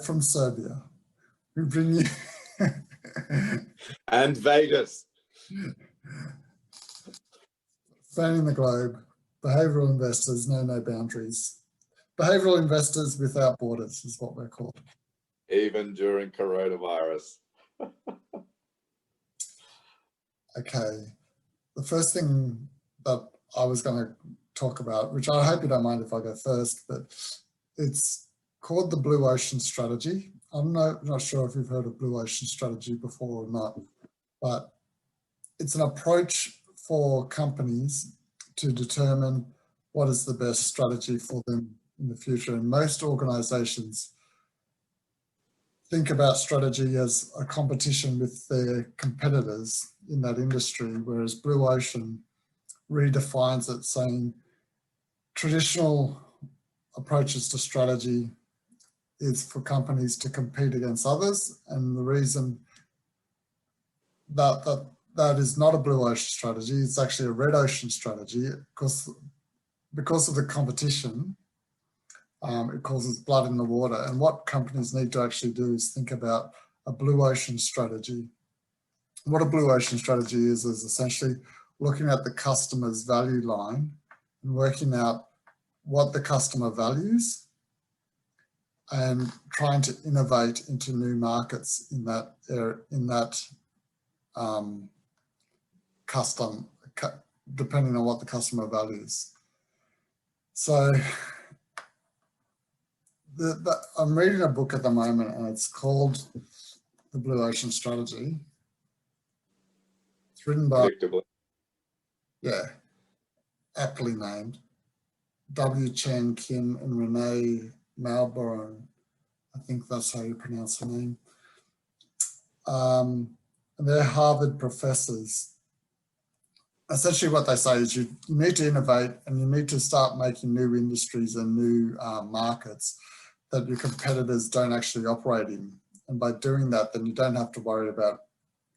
from Serbia. We bring you... And Vegas. Spanning the globe, behavioural investors know no boundaries. Behavioural investors without borders is what we're called. Even during coronavirus. Okay, the first thing that I was going to talk about, which I hope you don't mind if I go first, but it's called the Blue Ocean Strategy. I'm not sure if you've heard of Blue Ocean Strategy before or not, but it's an approach for companies to determine what is the best strategy for them in the future. And most organizations think about strategy as a competition with their competitors in that industry, whereas Blue Ocean redefines it, saying traditional approaches to strategy is for companies to compete against others. And the reason that is not a Blue Ocean strategy, it's actually a Red Ocean strategy, because of the competition. It causes blood in the water. And what companies need to actually do is think about a Blue Ocean strategy. What a Blue Ocean strategy is essentially looking at the customer's value line and working out what the customer values and trying to innovate into new markets in that depending on what the customer values. So I'm reading a book at the moment, and it's called The Blue Ocean Strategy. It's written by, aptly named, W. Chen Kim and Renee Malborough. I think that's how you pronounce her name. And they're Harvard professors. Essentially what they say is you need to innovate, and you need to start making new industries and new markets that your competitors don't actually operate in. And by doing that, then you don't have to worry about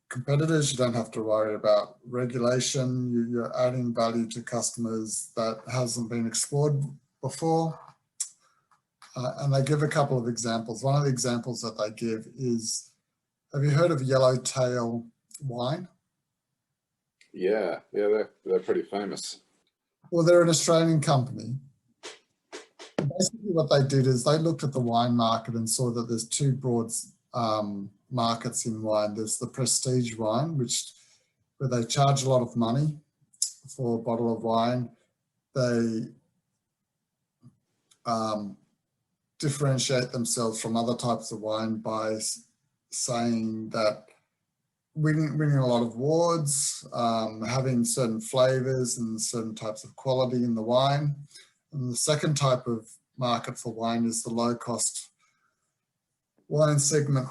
competitors, you don't have to worry about regulation, you're adding value to customers that hasn't been explored before. And they give a couple of examples. One of the examples that they give is, have you heard of Yellowtail wine? Yeah, they're pretty famous. Well, they're an Australian company. Basically what they did is they looked at the wine market and saw that there's two broad markets in wine. There's the prestige wine, where they charge a lot of money for a bottle of wine. They differentiate themselves from other types of wine by saying that winning a lot of awards, having certain flavors and certain types of quality in the wine. And the second type of market for wine is the low-cost wine segment,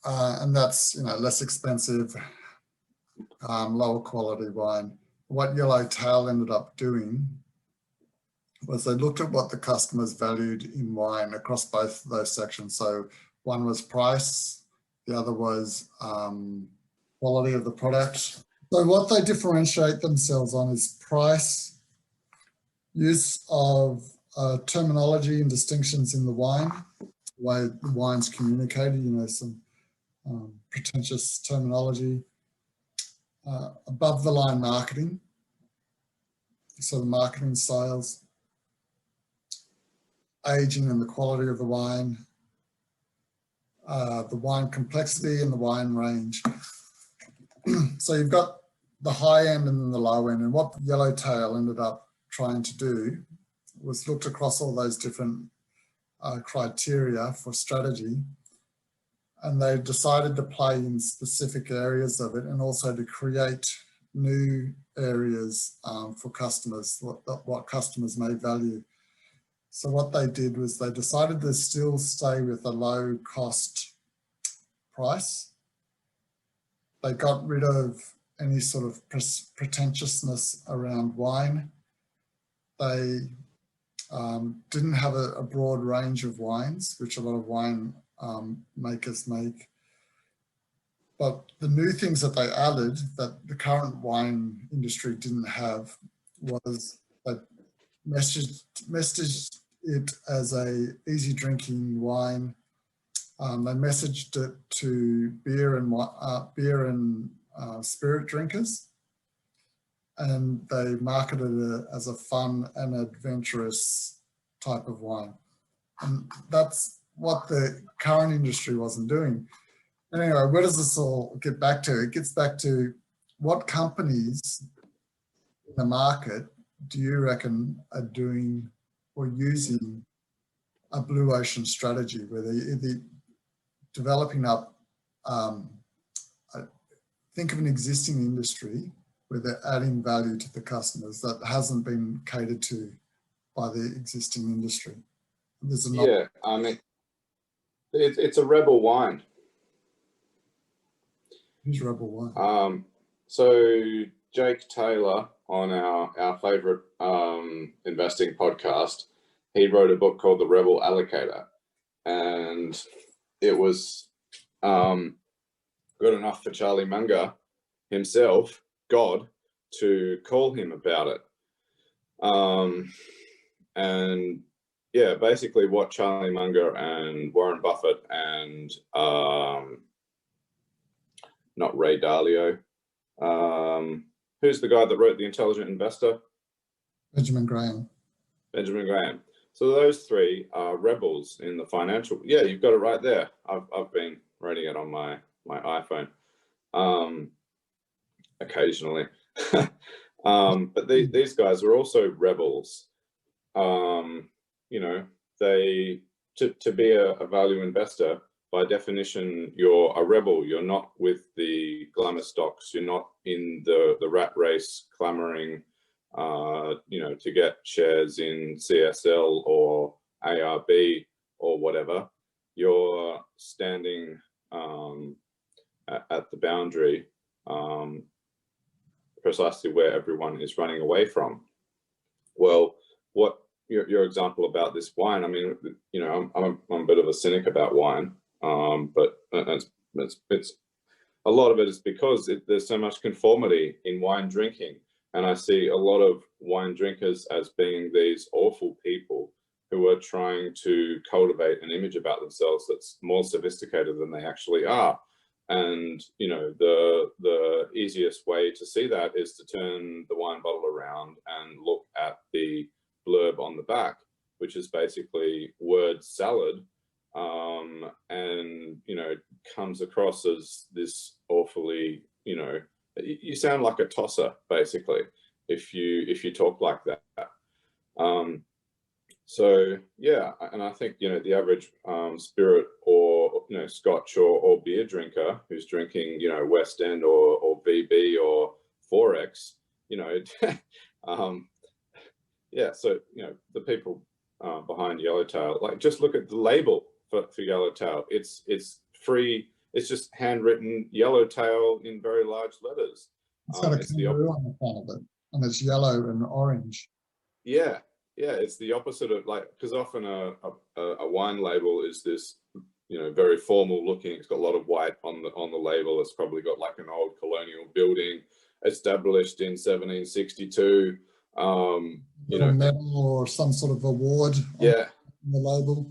and that's less expensive, lower quality wine. What Yellowtail ended up doing was they looked at what the customers valued in wine across both of those sections. So one was price, the other was quality of the product. So what they differentiate themselves on is price, use of terminology and distinctions in the wine, the way the wine's communicated, some pretentious terminology, above the line marketing, so the marketing sales, aging and the quality of the wine complexity and the wine range. So you've got the high end and then the low end, and what Yellowtail ended up trying to do was looked across all those different criteria for strategy, and they decided to play in specific areas of it and also to create new areas for customers, what customers may value. So what they did was they decided to still stay with a low cost price. They got rid of any sort of pretentiousness around wine. They didn't have a broad range of wines, which a lot of wine makers make. But the new things that they added that the current wine industry didn't have was that messaged it as a easy drinking wine They messaged it to beer and spirit drinkers, and they marketed it as a fun and adventurous type of wine. And that's what the current industry wasn't doing. Anyway, where does this all get back to? It gets back to what companies in the market do you reckon are doing or using a blue ocean strategy where they're developing up, think of an existing industry where they're adding value to the customers that hasn't been catered to by the existing industry. Yeah, I mean, it's a rebel wine. Who's rebel wine? So Jake Taylor on our favorite investing podcast, he wrote a book called The Rebel Allocator, and it was good enough for Charlie Munger himself, God, to call him about it. And yeah, basically what Charlie Munger and Warren Buffett and not Ray Dalio, who's the guy that wrote The Intelligent Investor? Benjamin Graham. Benjamin Graham. So those three are rebels in the financial. Yeah, you've got it right there. I've been reading it on my iPhone occasionally. But these guys are also rebels. You know, they to be a value investor, by definition, you're a rebel. You're not with the glamour stocks. You're not in the rat race clamoring, you know, to get shares in CSL or ARB or whatever. You're standing at the boundary, precisely where everyone is running away from. Well, what your example about this wine, I mean, you know, I'm a bit of a cynic about wine, but it's a lot of it is because there's so much conformity in wine drinking, and I see a lot of wine drinkers as being these awful people who are trying to cultivate an image about themselves that's more sophisticated than they actually are. And you know, the easiest way to see that is to turn the wine bottle around and look at the blurb on the back, which is basically word salad, and you know, comes across as this awfully, you know, you sound like a tosser basically if you talk like that. So yeah, and I think, you know, the average spirit or, you know, Scotch or beer drinker who's drinking, you know, West End or VB or Forex, you know, yeah, so, you know, the people behind Yellowtail, like, just look at the label for Yellowtail. It's free. It's just handwritten Yellowtail in very large letters. It's got a kangaroo on the front of it, and it's yellow and orange. Yeah, yeah, it's the opposite of, like, because often a wine label is this, you know, very formal looking. It's got a lot of white on the label. It's probably got like an old colonial building established in 1762. You know, medal or some sort of award. Yeah, on the label.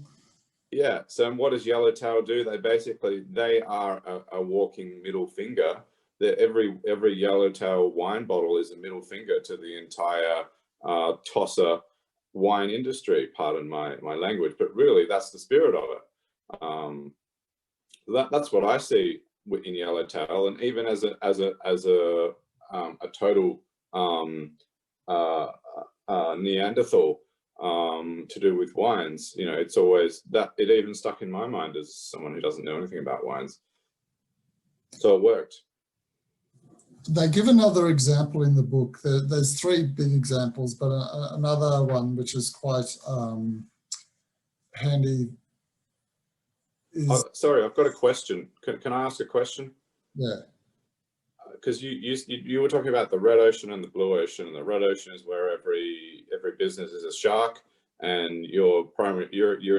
Yeah. So what does Yellowtail do? They are a walking middle finger. Every Yellowtail wine bottle is a middle finger to the entire tosser wine industry. Pardon my language, but really that's the spirit of it. That's what I see in Yellowtail, and even as a total Neanderthal to do with wines, you know, it's always that, it even stuck in my mind as someone who doesn't know anything about wines. So it worked. They give another example in the book. There's three big examples, but another one which is quite handy is... sorry, I've got a question. Can I ask a question? Yeah. Because you were talking about the red ocean and the blue ocean, and the red ocean is where every business is a shark, and you're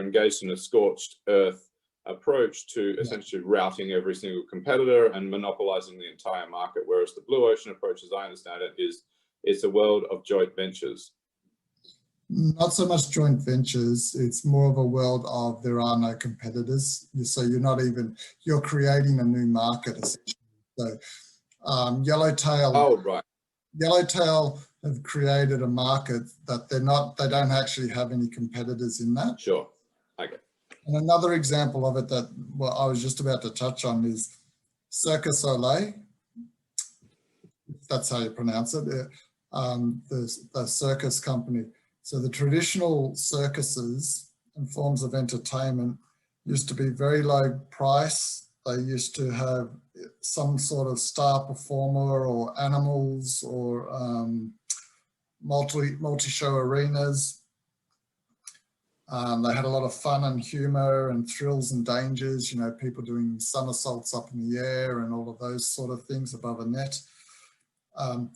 engaged in a scorched earth approach to essentially routing every single competitor and monopolizing the entire market. Whereas the blue ocean approach, as I understand it, is it's a world of joint ventures. Not so much joint ventures. It's more of a world of there are no competitors. So you're creating a new market essentially. So Yellowtail. Oh, right. Yellowtail have created a market that they don't actually have any competitors in that. Sure. Okay. And another example of it that I was just about to touch on is Cirque du Soleil. That's how you pronounce it. The circus company. So the traditional circuses and forms of entertainment used to be very low price. They used to have some sort of star performer or animals or multi-show arenas. They had a lot of fun and humor and thrills and dangers, you know, people doing somersaults up in the air and all of those sort of things above a net. And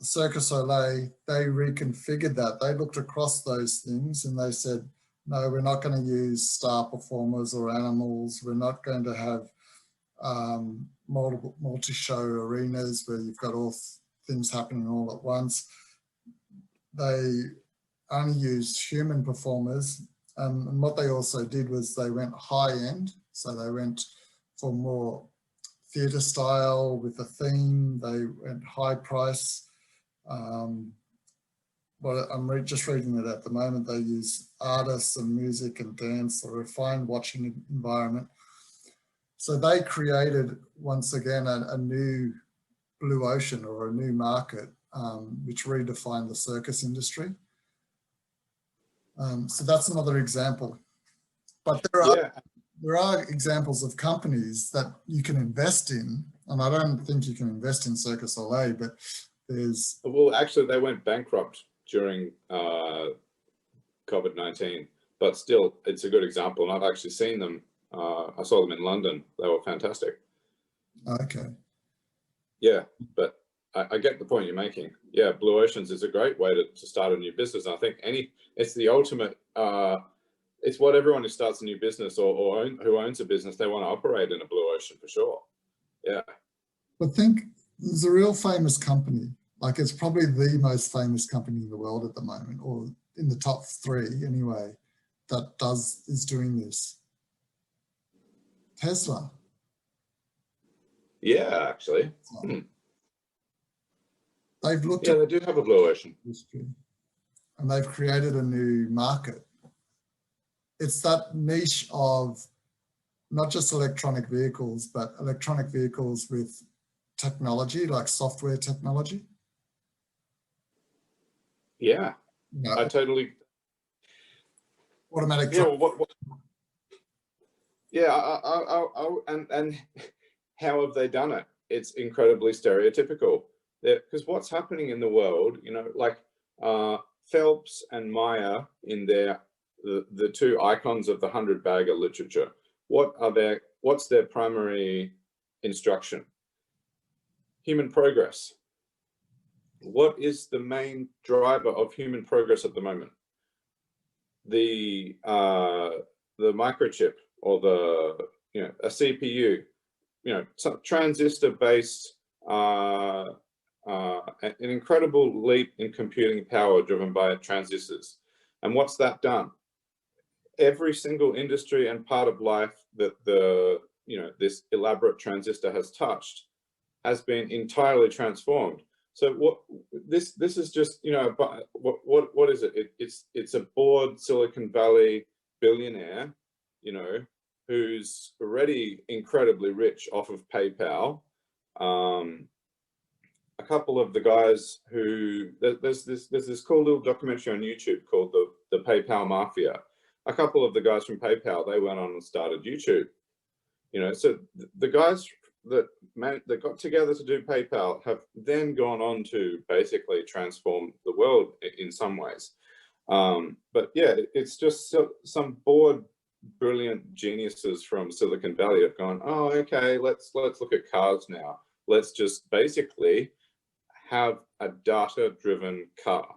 Cirque du Soleil, they reconfigured that. They looked across those things and they said, no, we're not going to use star performers or animals. We're not going to have multi-show arenas where you've got all things happening all at once. They only used human performers. And what they also did was they went high end. So they went for more theatre style with a theme. They went high price. But I'm just reading it at the moment. They use artists and music and dance, a refined watching environment. So they created, once again, a new blue ocean or a new market, which redefined the circus industry. So that's another example. But there are examples of companies that you can invest in, and I don't think you can invest in Cirque du Soleil, but there's... Well, actually, they went bankrupt during COVID-19, but still, it's a good example. And I've actually seen them. I saw them in London. They were fantastic. Okay. Yeah, but I get the point you're making. Yeah, Blue Oceans is a great way to start a new business. I think it's the ultimate, it's what everyone who starts a new business or who owns a business, they want to operate in a blue ocean for sure. Yeah. But think, there's a real famous company, like it's probably the most famous company in the world at the moment, or in the top 3 anyway, that is doing this. Tesla. Yeah, actually. They've looked at, they do have a blue ocean. And they've created a new market. It's that niche of not just electronic vehicles, but electronic vehicles with technology, like software technology. Yeah, I totally. Automatic. Yeah, and how have they done it? It's incredibly stereotypical. Because what's happening in the world, you know, like Phelps and Meyer in the 2 icons of the 100-bagger literature. What's their primary instruction? Human progress. What is the main driver of human progress at the moment? The microchip or a CPU, some transistor-based, an incredible leap in computing power driven by transistors. And what's that done? Every single industry and part of life that this elaborate transistor has touched has been entirely transformed. So this is just, what is it? It's a bored Silicon Valley billionaire, who's already incredibly rich off of PayPal. A couple of the guys who there's this cool little documentary on YouTube called the PayPal Mafia. A couple of the guys from PayPal, they went on and started YouTube. So the guys that got together to do PayPal have then gone on to basically transform the world in some ways. But yeah, it's just some bored, brilliant geniuses from Silicon Valley have gone, oh, okay, let's look at cars now. Let's just basically have a data-driven car.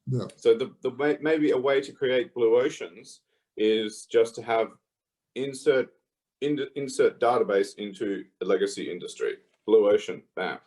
Yeah. So maybe a way to create blue oceans is just to have insert database into a legacy industry. Blue ocean, bam.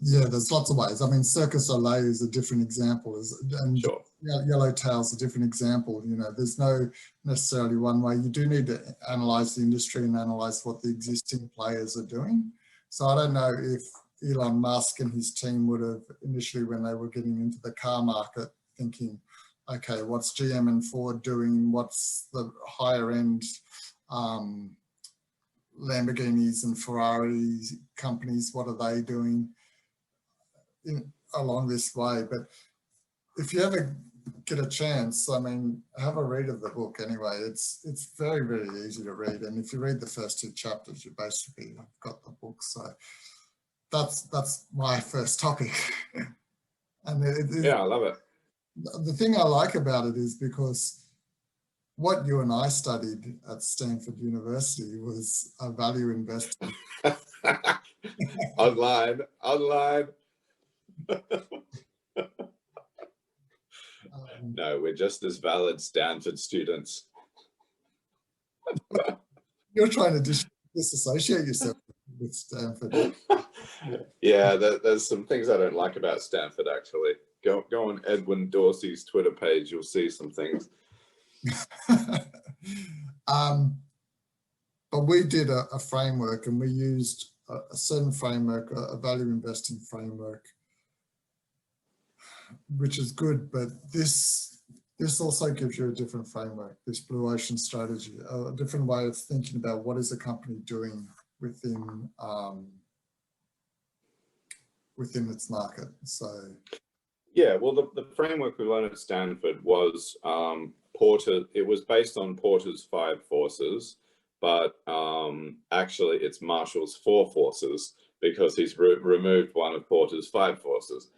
Yeah, there's lots of ways. I mean, Cirque du Soleil is a different example, and Sure. Yellowtail's a different example. You know, there's no necessarily one way. You do need to analyze the industry and analyze what the existing players are doing. So I don't know if Elon Musk and his team would have initially, when they were getting into the car market, thinking, okay, what's GM and Ford doing? What's the higher end Lamborghinis and Ferrari companies? What are they doing along this way? But if you ever get a chance, I mean, have a read of the book anyway. It's very, very easy to read. And if you read the first 2 chapters, you basically have got the book. So that's my first topic. And Yeah, I love it. The thing I like about it is because what you and I studied at Stanford University was a value investing. Online. No, we're just as valid Stanford students. You're trying to disassociate yourself with Stanford. Yeah, there's some things I don't like about Stanford, actually. Go on Edwin Dorsey's Twitter page, you'll see some things. But we did a framework, and we used a certain framework, a value investing framework, which is good, but this also gives you a different framework, this blue ocean strategy, a different way of thinking about what is a company doing within its market. So yeah, well, the framework we learned at Stanford was Porter. It was based on Porter's 5 forces, but actually it's Marshall's 4 forces, because he's removed one of Porter's 5 forces.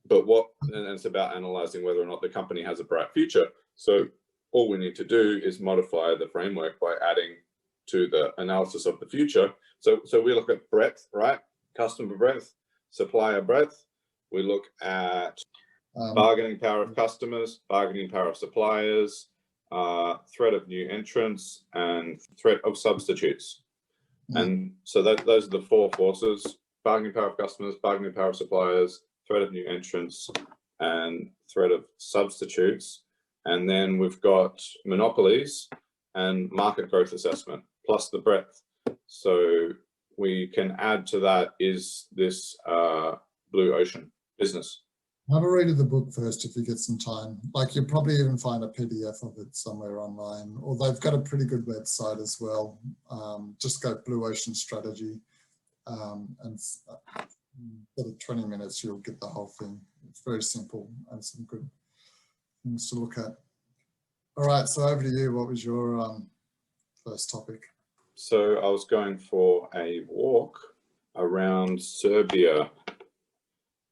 But and it's about analyzing whether or not the company has a bright future. So all we need to do is modify the framework by adding to the analysis of the future. So we look at breadth, right? Customer breadth, supplier breadth. We look at bargaining power of customers, bargaining power of suppliers, threat of new entrants, and threat of substitutes. And so those are the 4 forces: bargaining power of customers, bargaining power of suppliers, threat of new entrants, and threat of substitutes. And then we've got monopolies and market growth assessment, plus the breadth. So we can add to that is this blue ocean business. Have a read of the book first if you get some time. Like, you'll probably even find a PDF of it somewhere online, or they've got a pretty good website as well. Just go Blue Ocean Strategy, and for 20 minutes you'll get the whole thing. It's very simple and some good things to look at. All right, so over to you. What was your first topic? So I was going for a walk around Serbia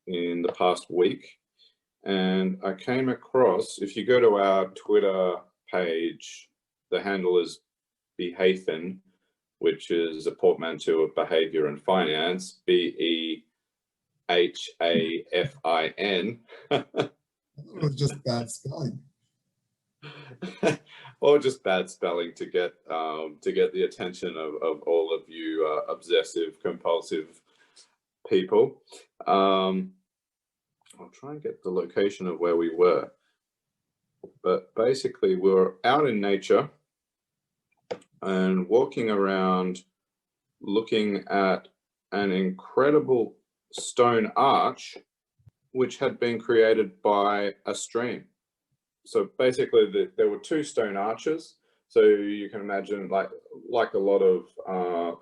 in the past week, and I came across, if you go to our Twitter page, the handle is behaviour, which is a portmanteau of behaviour and finance, BEHAFIN. It was just bad spelling. Or just bad spelling to get the attention of all of you obsessive compulsive people. I'll try and get the location of where we were, but basically we were out in nature and walking around, looking at an incredible stone arch which had been created by a stream. So basically there were 2 stone arches. So you can imagine like a lot of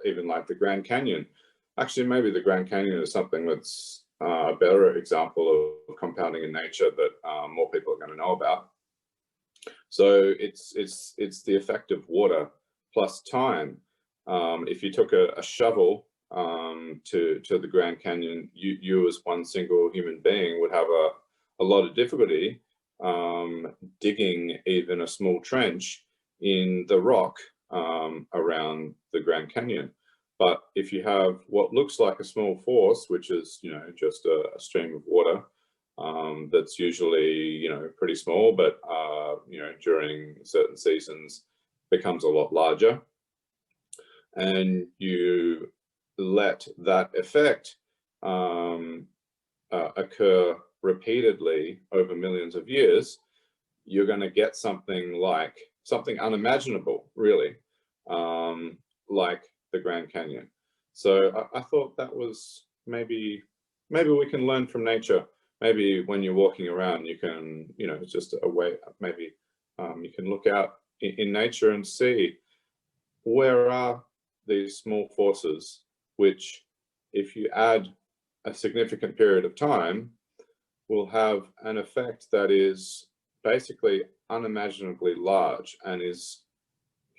even like the Grand Canyon. Actually, maybe the Grand Canyon is something that's a better example of compounding in nature that more people are going to know about. So it's the effect of water plus time. If you took a shovel to the Grand Canyon, you as one single human being would have a lot of difficulty digging even a small trench in the rock around the Grand Canyon. But if you have what looks like a small force, which is, just a stream of water, that's usually, pretty small, but, during certain seasons becomes a lot larger, and you let that effect occur repeatedly over millions of years, you're going to get something like something unimaginable, really, like the Grand Canyon. So I thought that was maybe we can learn from nature. Maybe when you're walking around, you can, you know, it's just a way, maybe you can look out in nature and see where are these small forces, which if you add a significant period of time, will have an effect that is basically unimaginably large and is,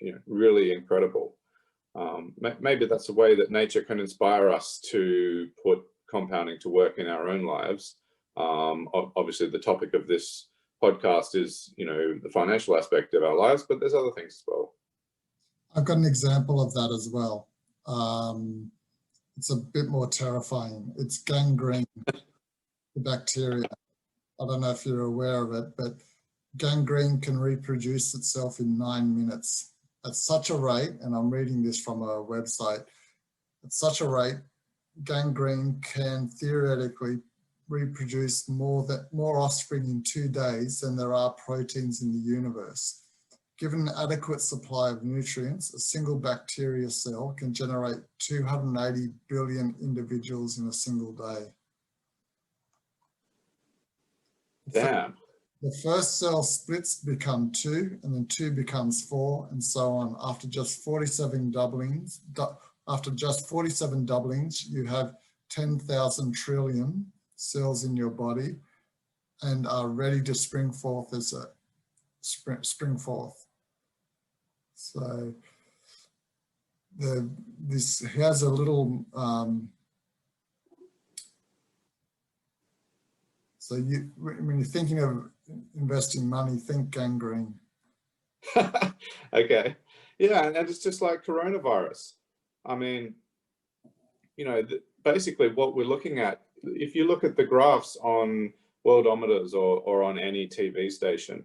you know, really incredible. Maybe that's a way that nature can inspire us to put compounding to work in our own lives. Obviously, the topic of this podcast is, you know, the financial aspect of our lives, but there's other things as well. I've got an example of that as well. It's a bit more terrifying. It's gangrene, the bacteria. I don't know if you're aware of it, but gangrene can reproduce itself in 9 minutes at such a rate, and I'm reading this from a website, at such a rate, gangrene can theoretically reproduce more offspring in 2 days than there are proteins in the universe. Given an adequate supply of nutrients, a single bacteria cell can generate 280 billion individuals in a single day. Damn. The first cell splits to become 2, and then 2 becomes 4, and so on. After just 47 doublings, you have 10,000 trillion cells in your body and are ready to spring forth as a spring forth. So this has a little so when you're thinking of investing money, think gangrene. Okay. Yeah, and it's just like coronavirus. I mean, you know, basically what we're looking at, if you look at the graphs on worldometers or on any TV station,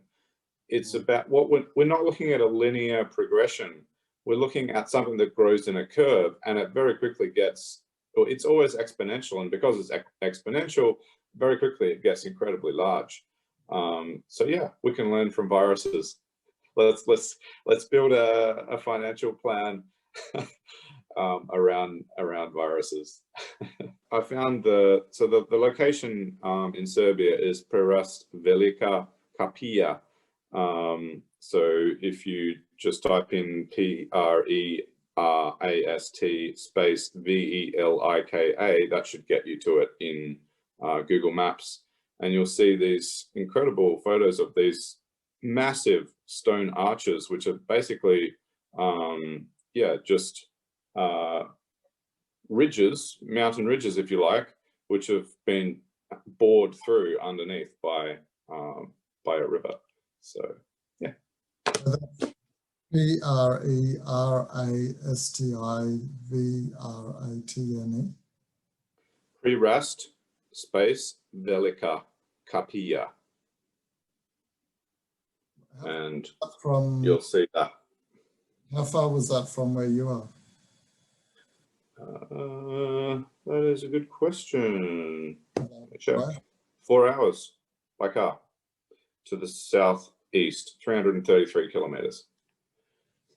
it's about what we're not looking at a linear progression. We're looking at something that grows in a curve, and it very quickly gets, well, it's always exponential, and because it's exponential, very quickly it gets incredibly large. So yeah, we can learn from viruses. Let's build a financial plan around viruses. I found the location in Serbia is Prerast Velika Kapija. So if you just type in PRERAST space VELIKA, that should get you to it in Google Maps, and you'll see these incredible photos of these massive stone arches, which are basically just ridges, mountain ridges, if you like, which have been bored through underneath by a river. So yeah. PRERASTIVRATNE. Prerast space Velika Kapija. And you'll see that. How far was that from where you are? That is a good question. Right. 4 hours by car to the southeast, 333 kilometers.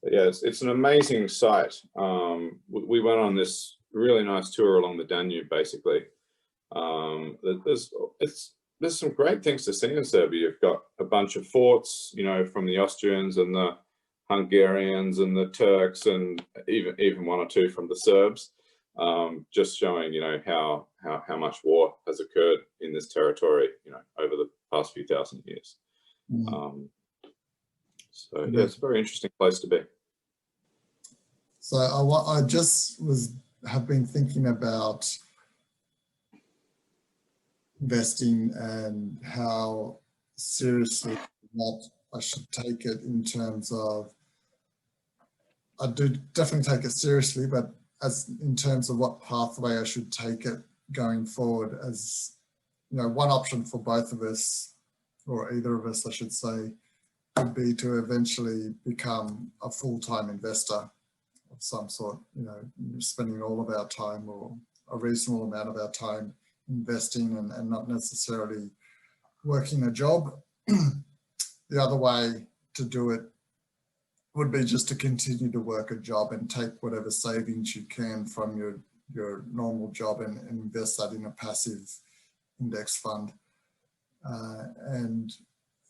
But yeah, it's an amazing site. We went on this really nice tour along the Danube, basically. There's some great things to see in Serbia. You've got a bunch of forts, you know, from the Austrians and the Hungarians and the Turks, and even one or two from the Serbs, just showing, you know, how much war has occurred in this territory, you know, over the past few thousand years. So yeah, it's a very interesting place to be. So I just have been thinking about investing and how seriously that I should take it, in terms of, I do definitely take it seriously, but as in terms of what pathway I should take it going forward, as you know, one option for both of us, or either of us, I should say, would be to eventually become a full-time investor of some sort, you know, spending all of our time or a reasonable amount of our time investing and not necessarily working a job. The other way to do it would be just to continue to work a job and take whatever savings you can from your normal job and invest that in a passive index fund. And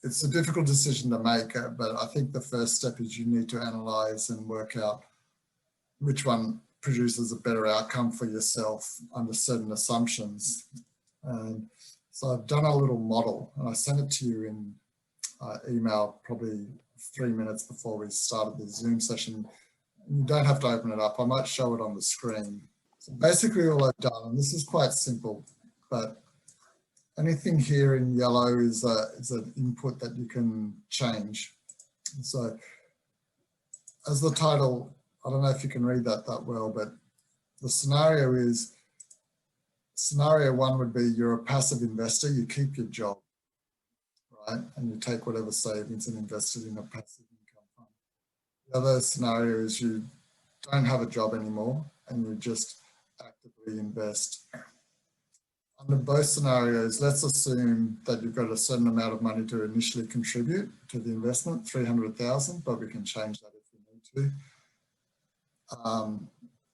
it's a difficult decision to make, but I think the first step is you need to analyze and work out which one produces a better outcome for yourself under certain assumptions. And so I've done a little model and I sent it to you in email probably 3 minutes before we started the Zoom session. You don't have to open it up. I might show it on the screen. So basically all I've done, and this is quite simple, but anything here in yellow is an input that you can change. So as the title, I don't know if you can read that well, but the scenario is, scenario one would be you're a passive investor, you keep your job, right? And you take whatever savings and invest it in a passive income fund. The other scenario is you don't have a job anymore and you just actively invest. Under both scenarios, let's assume that you've got a certain amount of money to initially contribute to the investment, 300,000, but we can change that if we need to.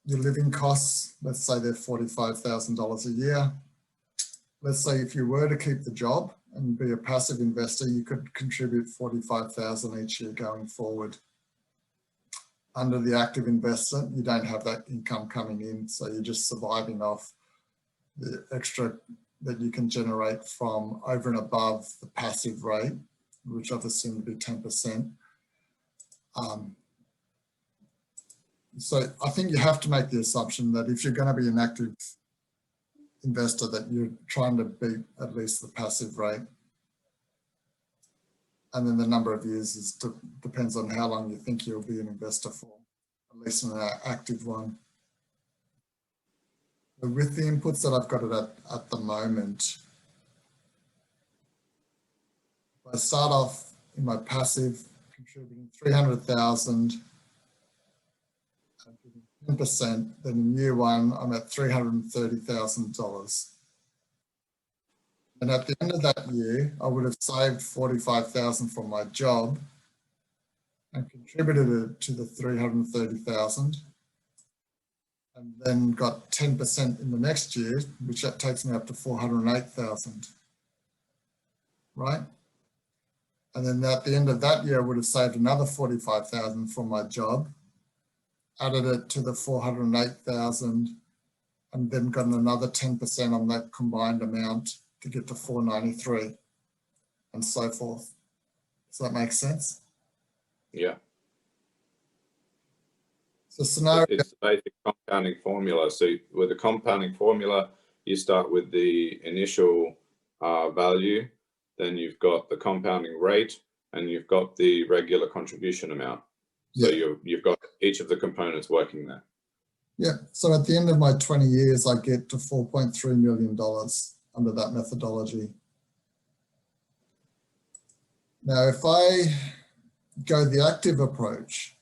Your living costs, let's say they're $45,000 a year. Let's say if you were to keep the job and be a passive investor, you could contribute 45,000 each year going forward. Under the active investment, you don't have that income coming in, so you're just surviving off the extra that you can generate from over and above the passive rate, which I've assumed to be 10%. So I think you have to make the assumption that if you're going to be an active investor, that you're trying to beat at least the passive rate. And then the number of years depends on how long you think you'll be an investor for, at least an active one. But with the inputs that I've got at the moment, if I start off in my passive, contributing 300,000, 10%, then in year one, I'm at $330,000. And at the end of that year, I would have saved 45,000 from my job and contributed it to the 330,000, and then got 10% in the next year, which that takes me up to 408,000, right? And then at the end of that year, I would have saved another 45,000 from my job, added it to the 408,000, and then got another 10% on that combined amount to get to 493, and so forth. Does that make sense? Yeah. So scenario. It's the basic compounding formula. So with the compounding formula, you start with the initial value, then you've got the compounding rate, and you've got the regular contribution amount. So yeah, you've got each of the components working there. Yeah. So at the end of my 20 years, I get to $4.3 million under that methodology. Now, if I go the active approach,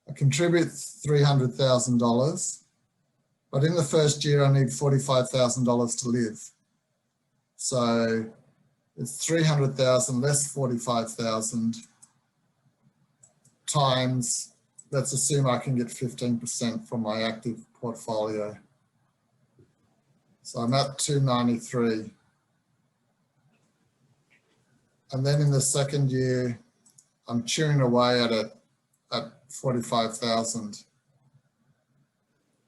I contribute $300,000, but in the first year, I need $45,000 to live. So it's 300,000 less 45,000 times, let's assume I can get 15% from my active portfolio. So I'm at 293. And then in the second year, I'm chewing away at it at 45,000.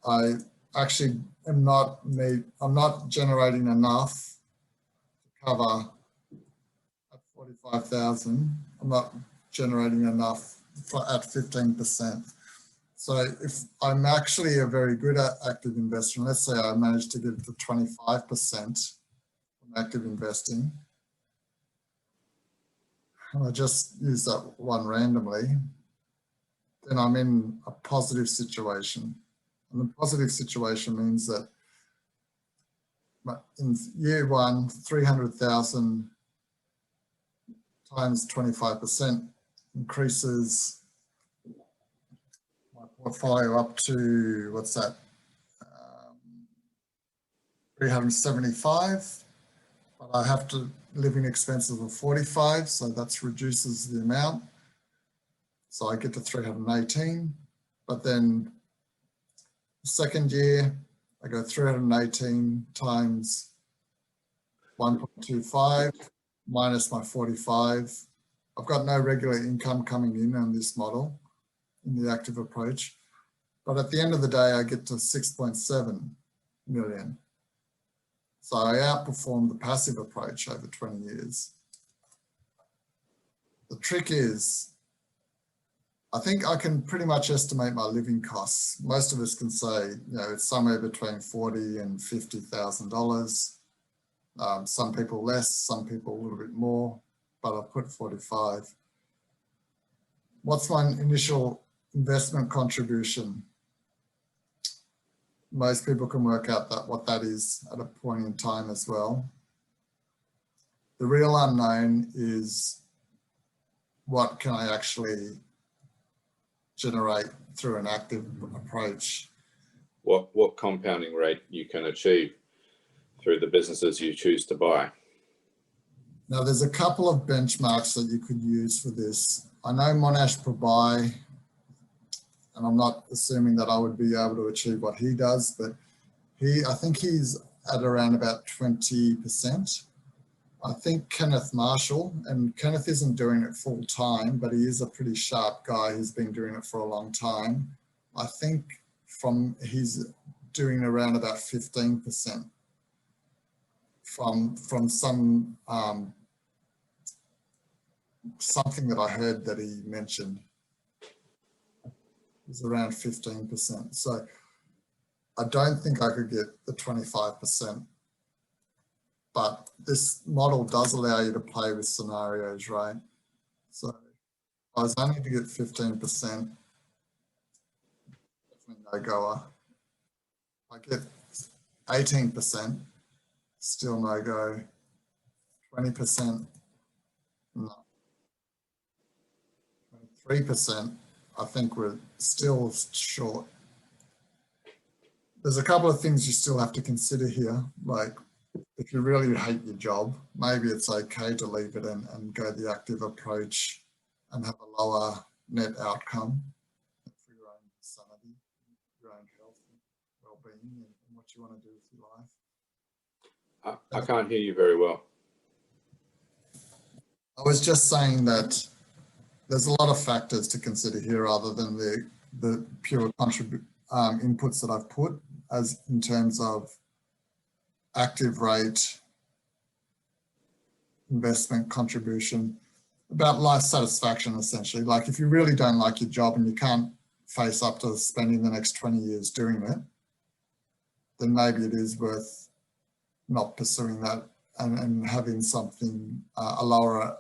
I actually am I'm not generating enough to cover at 45,000. I'm not generating enough at 15%. So if I'm actually a very good active investor, let's say I managed to get to 25% from active investing, and I just use that one randomly, then I'm in a positive situation. And the positive situation means that in year one, 300,000 times 25% increases my portfolio up to, what's that, 375, but I have to living expenses of 45, so that reduces the amount. So I get to 318, but then the second year, I go 318 times 1.25 minus my 45. I've got no regular income coming in on this model in the active approach, but at the end of the day, I get to 6.7 million. So I outperformed the passive approach over 20 years. The trick is, I think I can pretty much estimate my living costs. Most of us can say, you know, it's somewhere between $40,000 and $50,000. Some people less, some people a little bit more, but I put 45. What's my initial investment contribution? Most people can work out that what that is at a point in time as well. The real unknown is what can I actually generate through an active approach. What compounding rate you can achieve through the businesses you choose to buy? Now, there's a couple of benchmarks that you could use for this. I know Monash Prabhai, and I'm not assuming that I would be able to achieve what he does, but I think he's at around about 20%. I think Kenneth Marshall, and Kenneth isn't doing it full time, but he is a pretty sharp guy. He's been doing it for a long time. I think he's doing around about 15% from some something that I heard that he mentioned. It's around 15%. So I don't think I could get the 25%. But this model does allow you to play with scenarios, right? So if I was only to get 15%, definitely no goer. I get 18%, still no go. 20%, no. 23%, I think we're still short. There's a couple of things you still have to consider here, like if you really hate your job, maybe it's okay to leave it and go the active approach and have a lower net outcome for your own sanity, your own health and well-being, and what you want to do with your life. I can't hear you very well. I was just saying that there's a lot of factors to consider here other than the pure inputs that I've put, as in terms of active rate, investment contribution, about life satisfaction, essentially. Like if you really don't like your job and you can't face up to spending the next 20 years doing it, then maybe it is worth not pursuing that and having something, a lower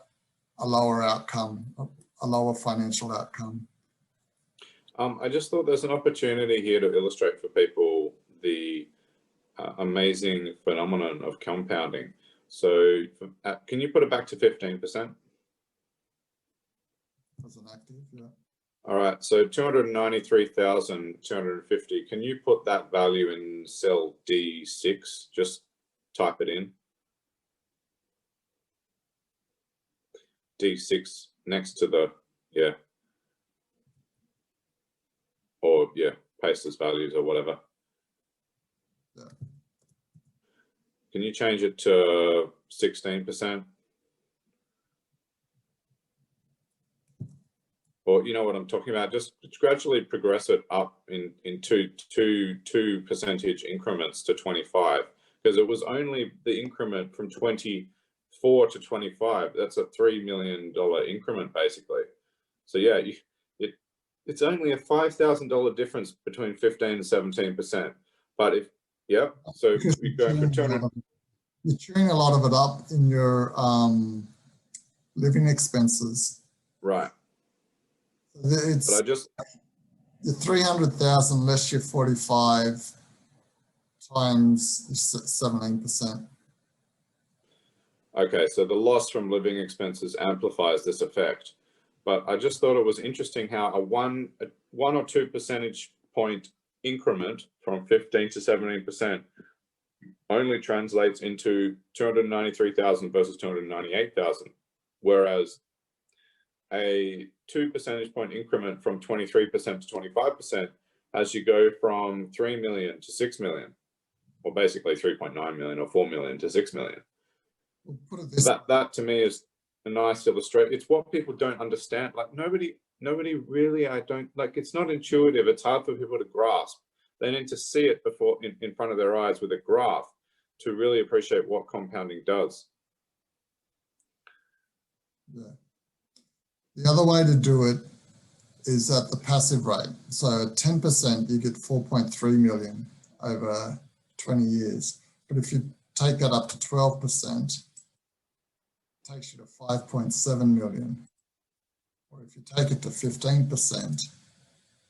outcome, a lower financial outcome. I just thought there's an opportunity here to illustrate for people the amazing phenomenon of compounding. So can you put it back to 15%? As an active, yeah. All right, so 293,250. Can you put that value in cell D6? Just type it in. D6 next to the, yeah. Or yeah, paste as values or whatever. Yeah. Can you change it to 16%? Or you know what I'm talking about? Just gradually progress it up in two percentage increments to 25, because it was only the increment from 24 to 25. That's a $3 million increment basically. So yeah, it's only a $5,000 difference between 15 and 17%. But if yeah, so if you go for 200. You're chewing a lot of it up in your living expenses. Right. It's, but I just, your 300,000 less your 45 times 17%. Okay, so the loss from living expenses amplifies this effect. But I just thought it was interesting how a one or two percentage point increment from 15 to 17% only translates into 293,000 versus 298,000, whereas a 2 percentage point increment from 23% to 25% as you go from 3 million to 6 million, or basically 3.9 million or 4 million to 6 million. We'll put it this That to me is a nice illustration. It's what people don't understand. Like nobody really, it's not intuitive. It's hard for people to grasp. They need to see it before in front of their eyes with a graph to really appreciate what compounding does. Yeah. The other way to do it is at the passive rate. So at 10%, you get 4.3 million over 20 years. But if you take that up to 12%, it takes you to 5.7 million. Or if you take it to 15%,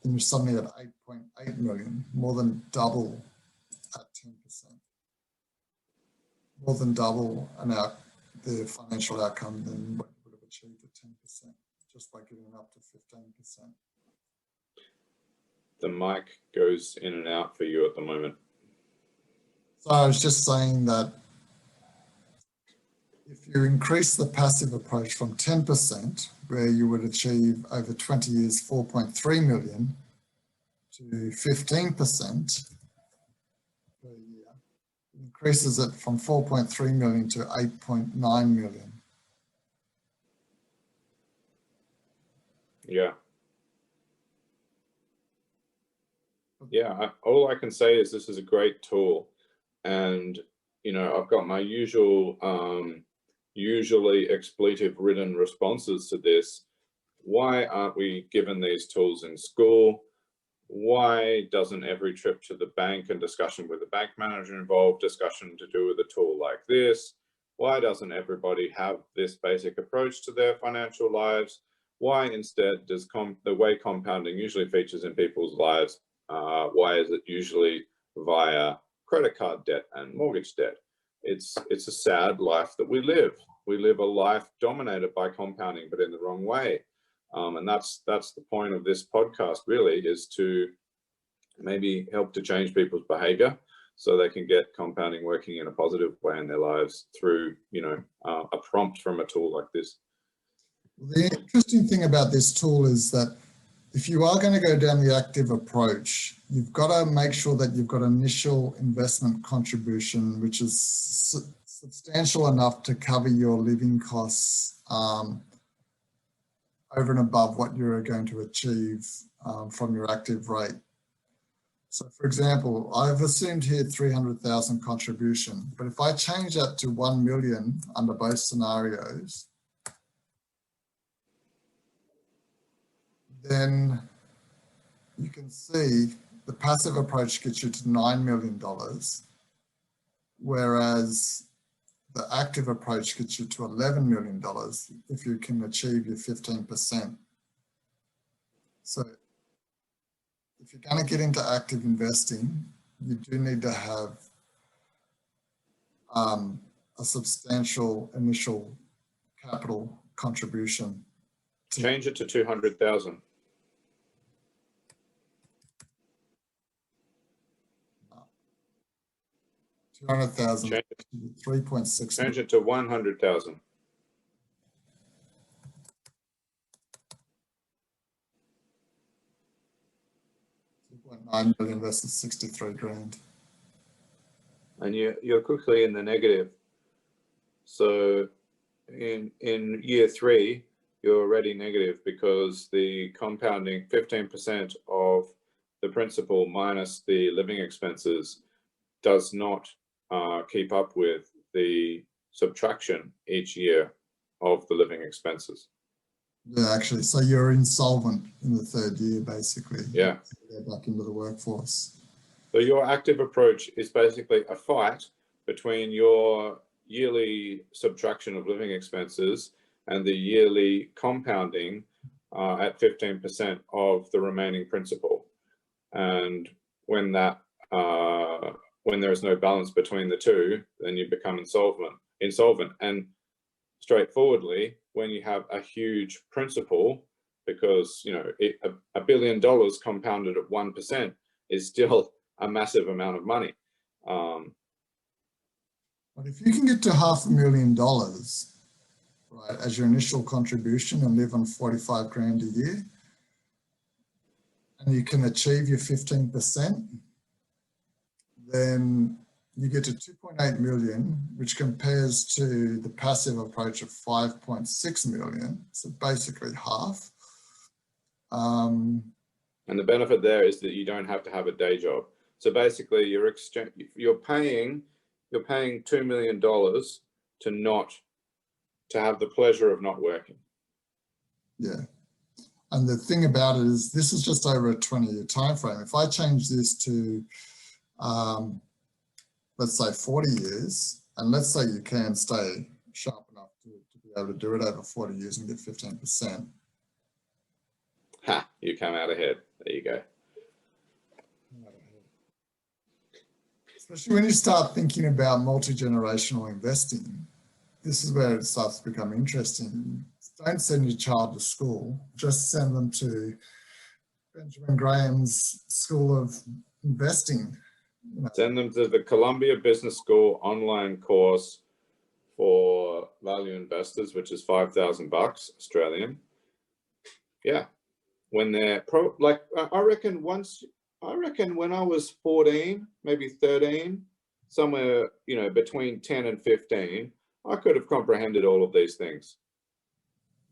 then you're suddenly at 8.8 million, more than double at 10%. More than double the financial outcome than what you would have achieved at 10%, just by getting up to 15%. The mic goes in and out for you at the moment. So I was just saying that if you increase the passive approach from 10%, where you would achieve over 20 years 4.3 million, to 15% per year, it increases it from 4.3 million to 8.9 million. Yeah. Yeah, all I can say is this is a great tool, and I've got my usual usually expletive-ridden responses to this. Why aren't we given these tools in school? Why doesn't every trip to the bank and discussion with the bank manager involve discussion to do with a tool like this? Why doesn't everybody have this basic approach to their financial lives? Why instead does the way compounding usually features in people's lives, why is it usually via credit card debt and mortgage debt? It's a sad life that we live. We live a life dominated by compounding, but in the wrong way. And that's the point of this podcast, really, is to maybe help to change people's behavior so they can get compounding working in a positive way in their lives through, a prompt from a tool like this. The interesting thing about this tool is that if you are going to go down the active approach, you've got to make sure that you've got initial investment contribution, which is substantial enough to cover your living costs over and above what you're going to achieve from your active rate. So for example, I've assumed here 300,000 contribution, but if I change that to 1 million under both scenarios, then you can see the passive approach gets you to $9 million, whereas the active approach gets you to $11 million if you can achieve your 15%. So if you're going to get into active investing, you do need to have a substantial initial capital contribution. Change it to 200,000. 200,000, 3.6. Change it to 100,000. $2.9 million versus 63 grand. And you're quickly in the negative. So in year 3, you're already negative because the compounding 15% of the principal minus the living expenses does not keep up with the subtraction each year of the living expenses. Yeah, actually, so you're insolvent in the 3rd year, basically. Yeah. Go back into the workforce. So your active approach is basically a fight between your yearly subtraction of living expenses and the yearly compounding at 15% of the remaining principal. And when that when there is no balance between the two, then you become insolvent. And straightforwardly, when you have a huge principal, because $1 billion compounded at 1% is still a massive amount of money. But if you can get to $500,000, right, as your initial contribution and live on 45 grand a year, and you can achieve your 15%, then you get to 2.8 million, which compares to the passive approach of 5.6 million. So basically half. And the benefit there is that you don't have to have a day job. So basically you're paying $2 million to have the pleasure of not working. Yeah. And the thing about it is this is just over a 20-year time frame. If I change this to let's say 40 years, and let's say you can stay sharp enough to be able to do it over 40 years and get 15%. Ha, you come out ahead. There you go. Especially when you start thinking about multi-generational investing, this is where it starts to become interesting. Don't send your child to school, just send them to Benjamin Graham's School of Investing. You know. Send them to the Columbia Business School online course for value investors, which is $5,000 Australian. Yeah, when they're I reckon when I was 14, maybe 13, somewhere, you know, between 10 and 15, I could have comprehended all of these things.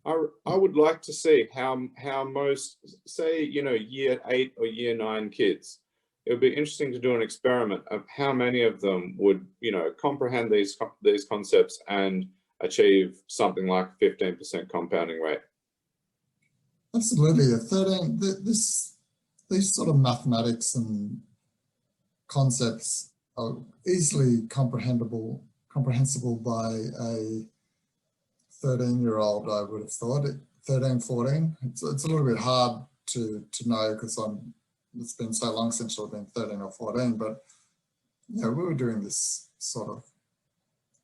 I would like to see how most, say, you know, year 8 or year 9 kids, it would be interesting to do an experiment of how many of them would, you know, comprehend these concepts and achieve something like a 15% compounding rate. Absolutely. These sort of mathematics and concepts are easily comprehensible by a 13-year-old, I would have thought. 13, 14. It's a little bit hard to know because it's been so long since I've been 13 or 14, but you know, we were doing this sort of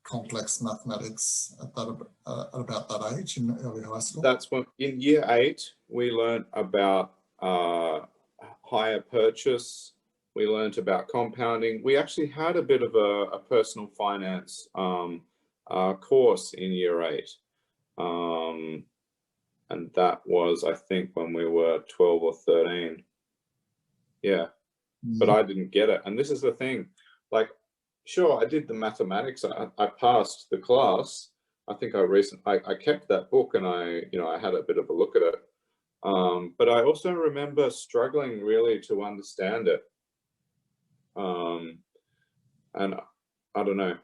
complex mathematics at about that age in early high school. That's when in year 8 we learned about hire purchase. We learned about compounding. We actually had a bit of a personal finance course in year 8. And that was, I think, when we were 12 or 13. Yeah, but I didn't get it. And this is the thing, like, sure, I did the mathematics. I passed the class. I think I kept that book and I had a bit of a look at it. But I also remember struggling really to understand it. And I don't know.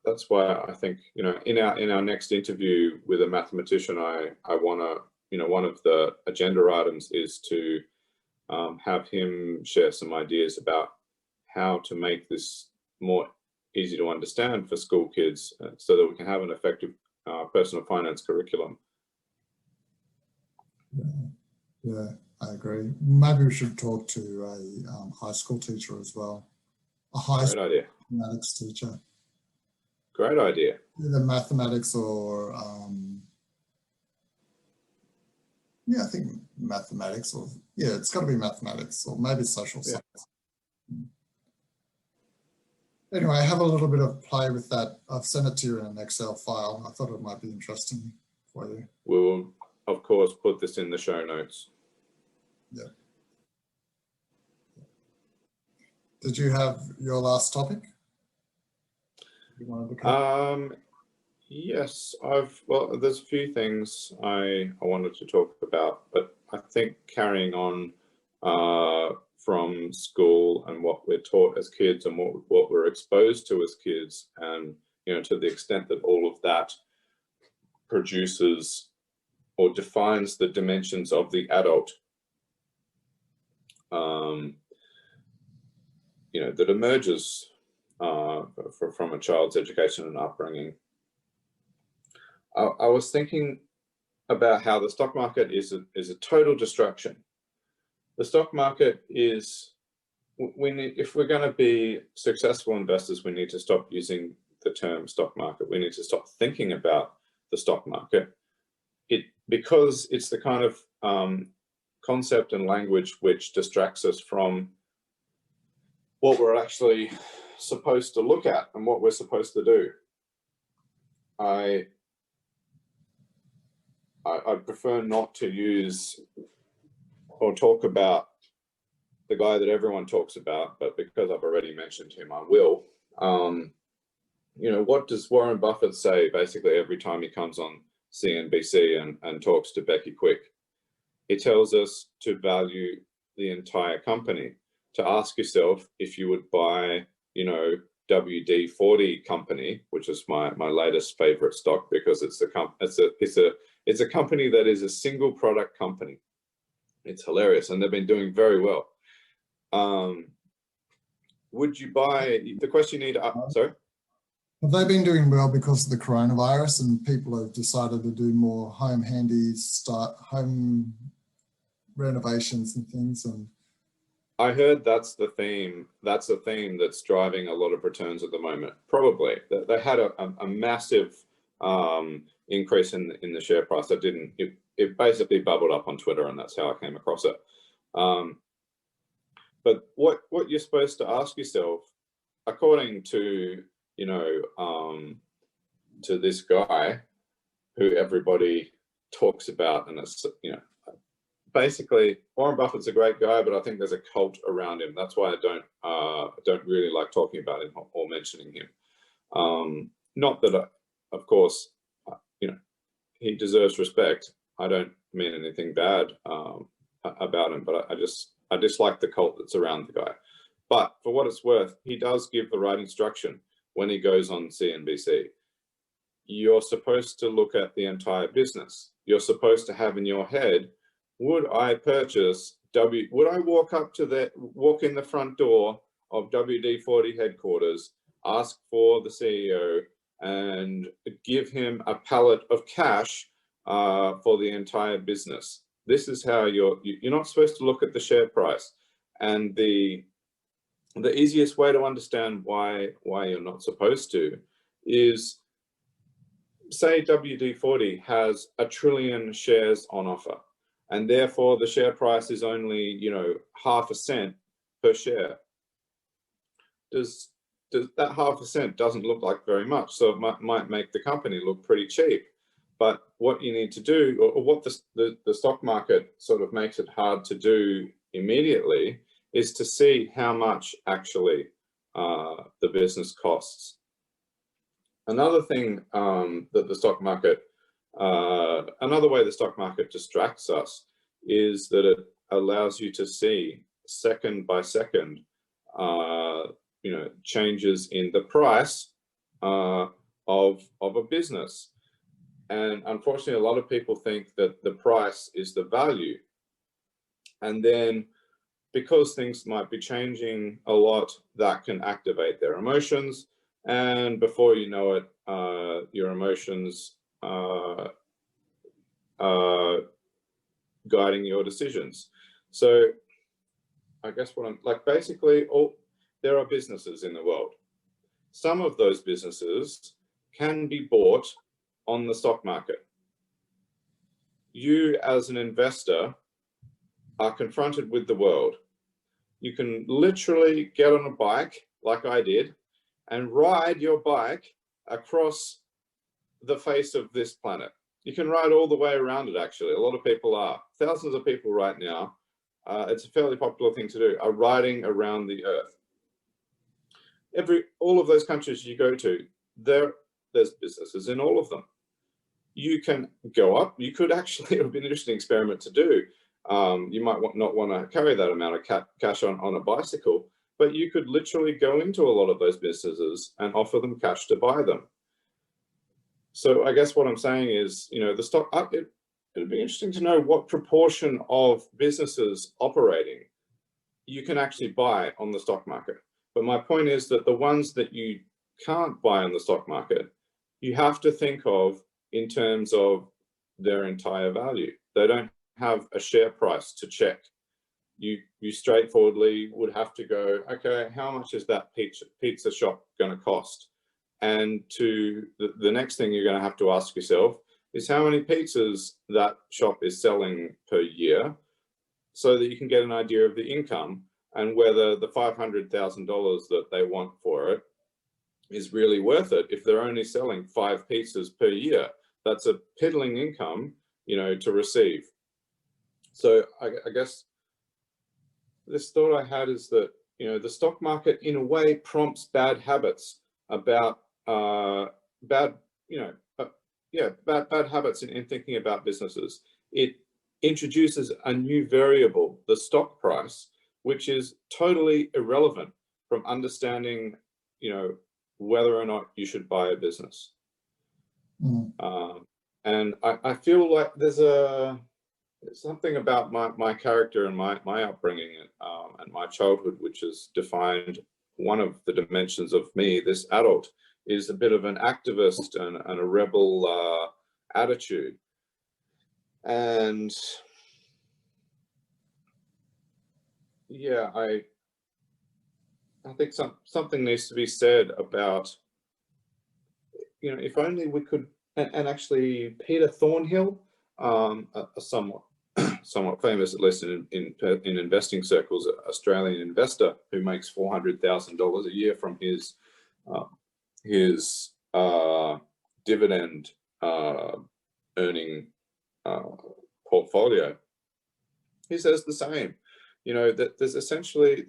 That's why I think, you know, in our next interview with a mathematician, I want to, you know, one of the agenda items is to have him share some ideas about how to make this more easy to understand for school kids so that we can have an effective personal finance curriculum. Yeah, I agree. Maybe we should talk to a high school teacher as well. A high school mathematics teacher. Great idea. Either mathematics or, yeah, I think mathematics or, yeah, it's got to be mathematics or maybe social science. Anyway, have a little bit of play with that. I've sent it to you in an Excel file. I thought it might be interesting for you. We will, of course, put this in the show notes. Yeah. Did you have your last topic? You wanted to cover? Yes, well, there's a few things I wanted to talk about, but I think carrying on from school and what we're taught as kids and what we're exposed to as kids, and, you know, to the extent that all of that produces or defines the dimensions of the adult, you know, that emerges from a child's education and upbringing. I was thinking about how the stock market is a total distraction. The stock market is, if we're going to be successful investors, we need to stop using the term stock market. We need to stop thinking about the stock market, because it's the kind of concept and language which distracts us from what we're actually supposed to look at and what we're supposed to do. I prefer not to use or talk about the guy that everyone talks about, but because I've already mentioned him, I will. You know, what does Warren Buffett say basically every time he comes on CNBC and talks to Becky Quick? He tells us to value the entire company, to ask yourself if you would buy, you know, WD-40 company, which is my latest favorite stock, because it's a company that is a single product company. It's hilarious, and they've been doing very well. Would you buy, the question you need to, sorry? Have they been doing well because of the coronavirus and people have decided to do more home home renovations and things? And I heard that's the theme. That's the theme that's driving a lot of returns at the moment. Probably they had a massive increase in the share price. That didn't. It basically bubbled up on Twitter, and that's how I came across it. But what you're supposed to ask yourself, according to, you know, to this guy who everybody talks about, and it's, you know, basically Warren Buffett's a great guy, but I think there's a cult around him. That's why I don't really like talking about him or mentioning him. Not that of course, you know, he deserves respect. I don't mean anything bad about him, but I dislike the cult that's around the guy. But for what it's worth, he does give the right instruction when he goes on CNBC. You're supposed to look at the entire business. You're supposed to have in your head, would I purchase would I walk in the front door of WD-40 headquarters, ask for the CEO and give him a pallet of cash for the entire business? This is how you're not supposed to look at the share price. And the easiest way to understand why you're not supposed to is, say WD-40 has 1 trillion shares on offer, and therefore the share price is only, you know, ½ cent per share. Does that ½ cent doesn't look like very much, so it might make the company look pretty cheap. But what you need to do, or what the stock market sort of makes it hard to do immediately, is to see how much actually the business costs. Another thing that the stock market, another way the stock market distracts us is that it allows you to see second by second, you know, changes in the price of a business. And unfortunately, a lot of people think that the price is the value. And then because things might be changing a lot, that can activate their emotions. And before you know it, your emotions are guiding your decisions. So I guess what I'm like, basically, there are businesses in the world. Some of those businesses can be bought on the stock market. You as an investor are confronted with the world. You can literally get on a bike like I did and ride your bike across the face of this planet. You can ride all the way around it, actually. A lot of people are. Thousands of people right now, it's a fairly popular thing to do, are riding around the earth. All of those countries you go to, there's businesses in all of them. You can go up. You could actually, it would be an interesting experiment to do. You might not want to carry that amount of cash on a bicycle, but you could literally go into a lot of those businesses and offer them cash to buy them. So I guess what I'm saying is, you know, the stock, it'd be interesting to know what proportion of businesses operating you can actually buy on the stock market. But my point is that the ones that you can't buy on the stock market, you have to think of in terms of their entire value. They don't have a share price to check. You straightforwardly would have to go, okay, how much is that pizza shop going to cost? And the next thing you're going to have to ask yourself is how many pizzas that shop is selling per year, so that you can get an idea of the income. and whether the $500,000 that they want for it is really worth it if they're only selling 5 pieces per year. That's a piddling income, you know, to receive. So I guess this thought I had is that, you know, the stock market in a way prompts bad habits about bad habits in thinking about businesses. It introduces a new variable, the stock price, which is totally irrelevant from understanding, you know, whether or not you should buy a business. And I feel like there's something about my character and my upbringing and my childhood, which has defined one of the dimensions of me, this adult, is a bit of an activist and a rebel attitude. And yeah, I think something needs to be said about, you know, if only we could, and actually Peter Thornhill, a somewhat famous, at least in investing circles, Australian investor who makes $400,000 a year from his dividend earning portfolio. He says the same, you know, that there's essentially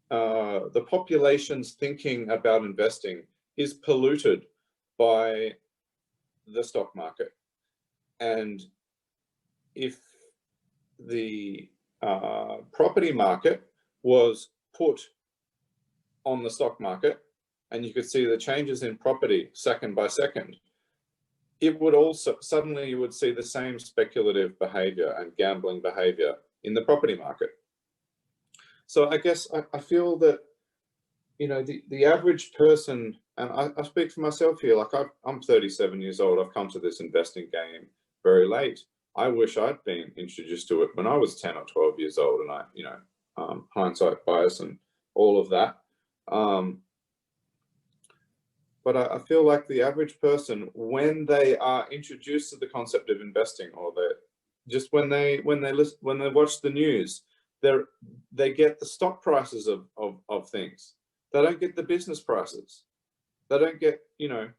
the population's thinking about investing is polluted by the stock market. And if the property market was put on the stock market and you could see the changes in property second by second, it would also, suddenly you would see the same speculative behavior and gambling behavior in the property market. So I guess I feel that, you know, the average person, and I speak for myself here, like I'm 37 years old, I've come to this investing game very late. I wish I'd been introduced to it when I was 10 or 12 years old, and I, you know, hindsight bias and all of that. But I feel like the average person, when they are introduced to the concept of investing, or just when they watch the news, they get the stock prices of things. They don't get the business prices. They don't get, you know.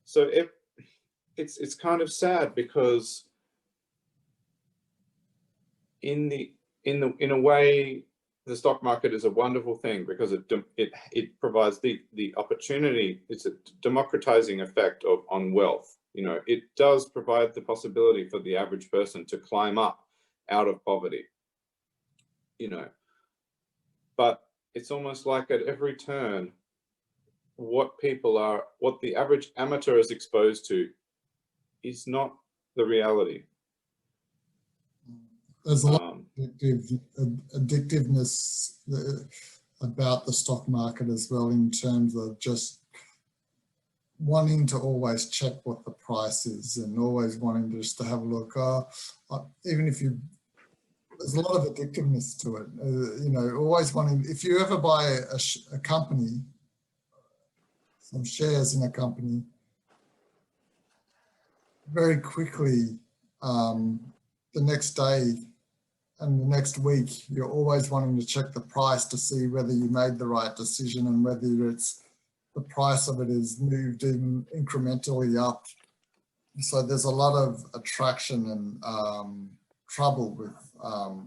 So it's kind of sad, because in a way, the stock market is a wonderful thing, because it provides the opportunity. It's a democratizing effect on wealth. You know, it does provide the possibility for the average person to climb up out of poverty. You know, but it's almost like at every turn, what the average amateur is exposed to is not the reality. There's a lot of addictiveness about the stock market as well, in terms of just wanting to always check what the price is, and always wanting just to have a look. Even if there's a lot of addictiveness to it, you know, always wanting, if you ever buy a company, some shares in a company, very quickly, the next day and the next week, you're always wanting to check the price to see whether you made the right decision, and whether the price of it is moved in incrementally up. So there's a lot of attraction and trouble with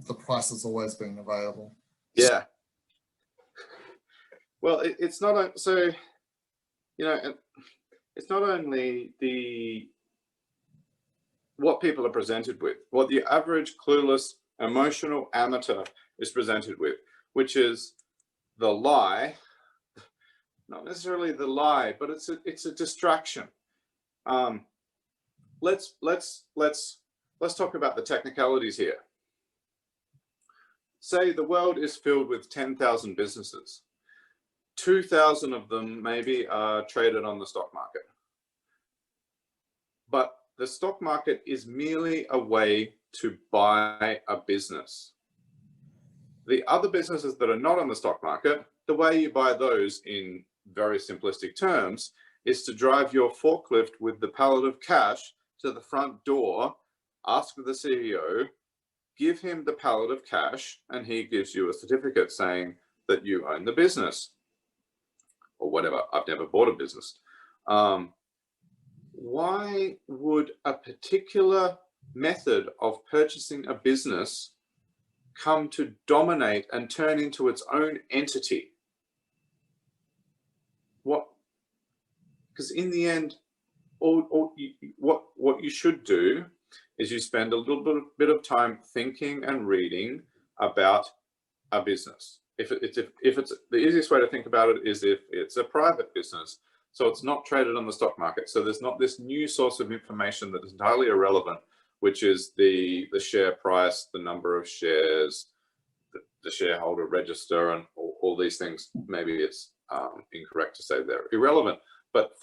the prices always being available. Yeah. Well, it's not so, you know, it's not only what people are presented with, what the average clueless emotional amateur is presented with, which is the lie. Not necessarily the lie, but it's a distraction. Let's talk about the technicalities here. Say the world is filled with 10,000 businesses. 2,000 of them maybe are traded on the stock market. But the stock market is merely a way to buy a business. The other businesses that are not on the stock market, the way you buy those in very simplistic terms is to drive your forklift with the pallet of cash to the front door, ask the CEO, give him the pallet of cash and he gives you a certificate saying that you own the business or whatever. I've never bought a business. Why would a particular method of purchasing a business come to dominate and turn into its own entity? What? Because in the end, what you should do is you spend a little bit of time thinking and reading about a business. If it's the easiest way to think about it is if it's a private business, so it's not traded on the stock market. So there's not this new source of information that is entirely irrelevant, which is the share price, the number of shares, the shareholder register, and all these things. Maybe it's incorrect to say they're irrelevant, but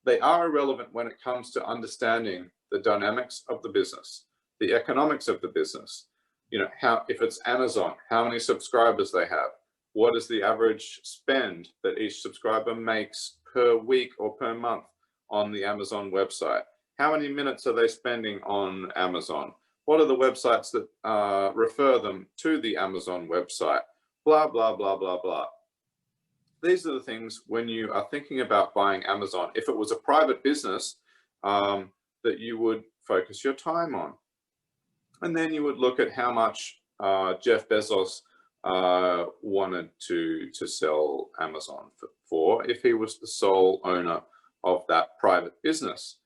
they are irrelevant when it comes to understanding the dynamics of the business, the economics of the business. You know, if it's Amazon, how many subscribers they have, what is the average spend that each subscriber makes per week or per month on the Amazon website? How many minutes are they spending on Amazon? What are the websites that refer them to the Amazon website? Blah, blah, blah, blah, blah. These are the things when you are thinking about buying Amazon, if it was a private business, that you would focus your time on. And then you would look at how much Jeff Bezos wanted to sell Amazon for if he was the sole owner of that private business.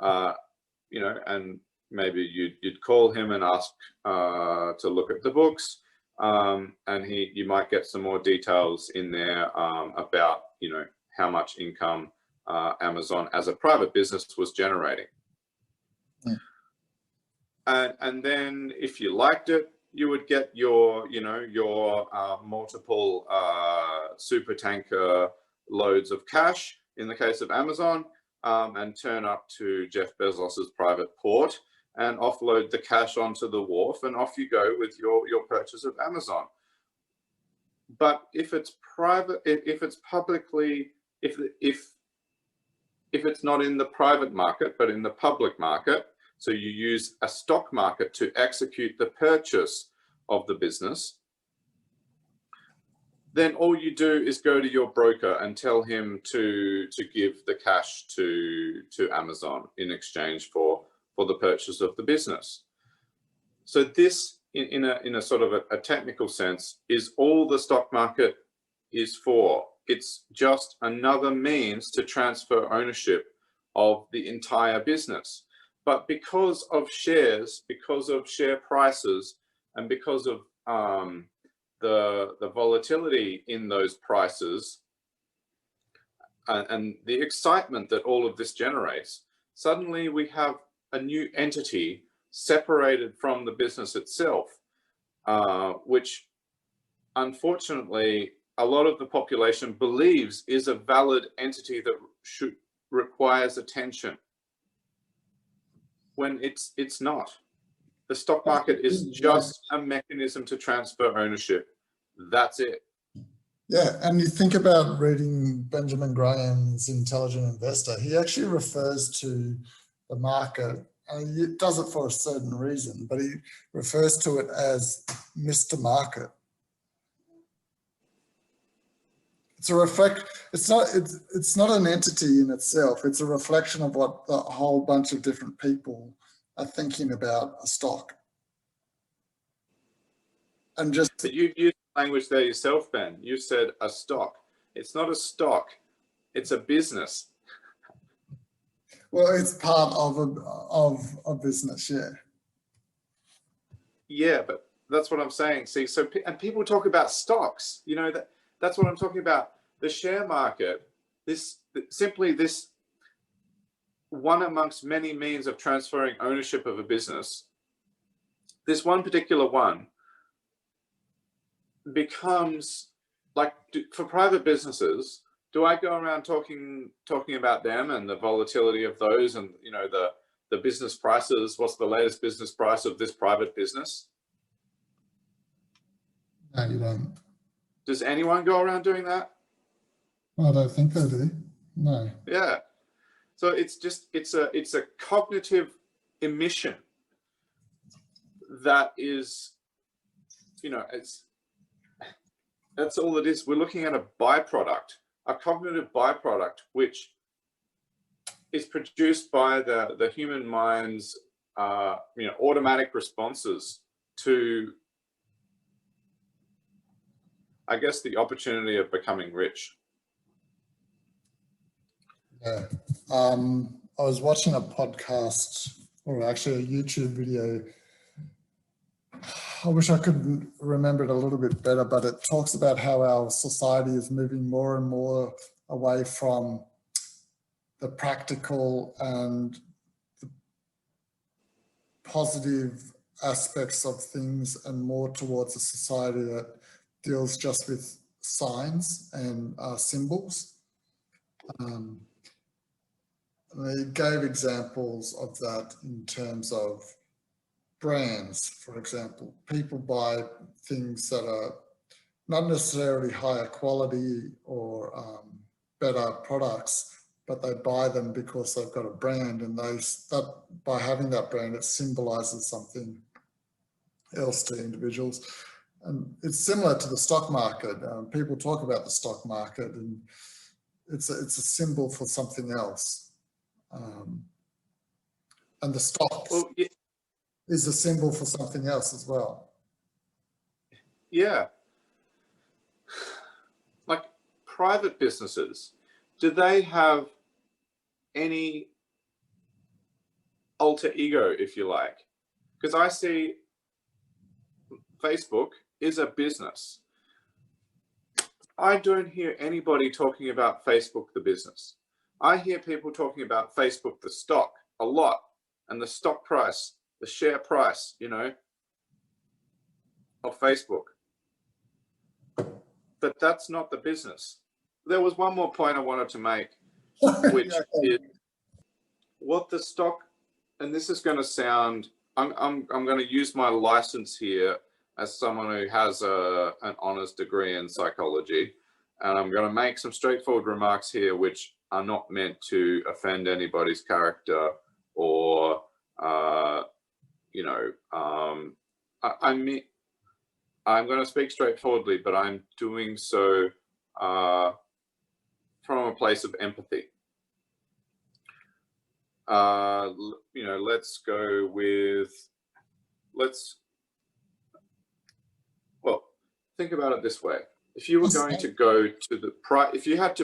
You know, and maybe you'd call him and ask to look at the books, and you might get some more details in there about, you know, how much income Amazon as a private business was generating. Yeah. And then if you liked it, you would get your, you know, your multiple super tanker loads of cash in the case of Amazon, and turn up to Jeff Bezos's private port and offload the cash onto the wharf, and off you go with your purchase of Amazon. But if it's private, if it's publicly, if it's not in the private market but in the public market, so you use a stock market to execute the purchase of the business, then all you do is go to your broker and tell him to give the cash to Amazon in exchange for the purchase of the business. So this, in a sort of a technical sense, is all the stock market is for. It's just another means to transfer ownership of the entire business. But because of shares, because of share prices, and because of the volatility in those prices and the excitement that all of this generates, suddenly we have a new entity separated from the business itself, which unfortunately a lot of the population believes is a valid entity that requires attention, when it's not. The stock market is just a mechanism to transfer ownership. That's it. Yeah, and you think about reading Benjamin Graham's Intelligent Investor, he actually refers to the market, and he does it for a certain reason, but he refers to it as Mr. Market. It's not an entity in itself. It's a reflection of what a whole bunch of different people are thinking about a stock. And just, but you used language there yourself, Ben. You said a stock. It's not a stock. It's a business. Well, it's part of a business, yeah. Yeah, but that's what I'm saying. See, and people talk about stocks. You know, that's what I'm talking about. The share market. This one amongst many means of transferring ownership of a business. This one particular one becomes like, for private businesses, do I go around talking about them and the volatility of those, and, you know, the business prices? What's the latest business price of this private business? No, you don't. Does anyone go around doing that? I don't think they do. No. Yeah. So it's a cognitive emission. that is, you know, that's all it is. We're looking at a byproduct, a cognitive byproduct, which is produced by the human mind's you know, automatic responses to, I guess, the opportunity of becoming rich. Yeah. I was watching a podcast, or actually a YouTube video. I wish I could remember it a little bit better, but it talks about how our society is moving more and more away from the practical and the positive aspects of things, and more towards a society that deals just with signs and symbols. They gave examples of that in terms of brands. For example, people buy things that are not necessarily higher quality or better products, but they buy them because they've got a brand, and that by having that brand, it symbolizes something else to individuals. And it's similar to the stock market. People talk about the stock market, and it's a symbol for something else. And the stock is a symbol for something else as well. Yeah. Like private businesses, do they have any alter ego, if you like? Because I see Facebook is a business. I don't hear anybody talking about Facebook the business. I hear people talking about Facebook the stock a lot, and the stock price, the share price, you know, of Facebook. But that's not the business. There was one more point I wanted to make, which is what the stock, and this is going to sound, I'm going to use my license here as someone who has an honors degree in psychology, and I'm going to make some straightforward remarks here which are not meant to offend anybody's character or you know, I mean, I'm going to speak straightforwardly, but I'm doing so from a place of empathy. You know, let's go with, well, think about it this way. If you were going to go to the if you had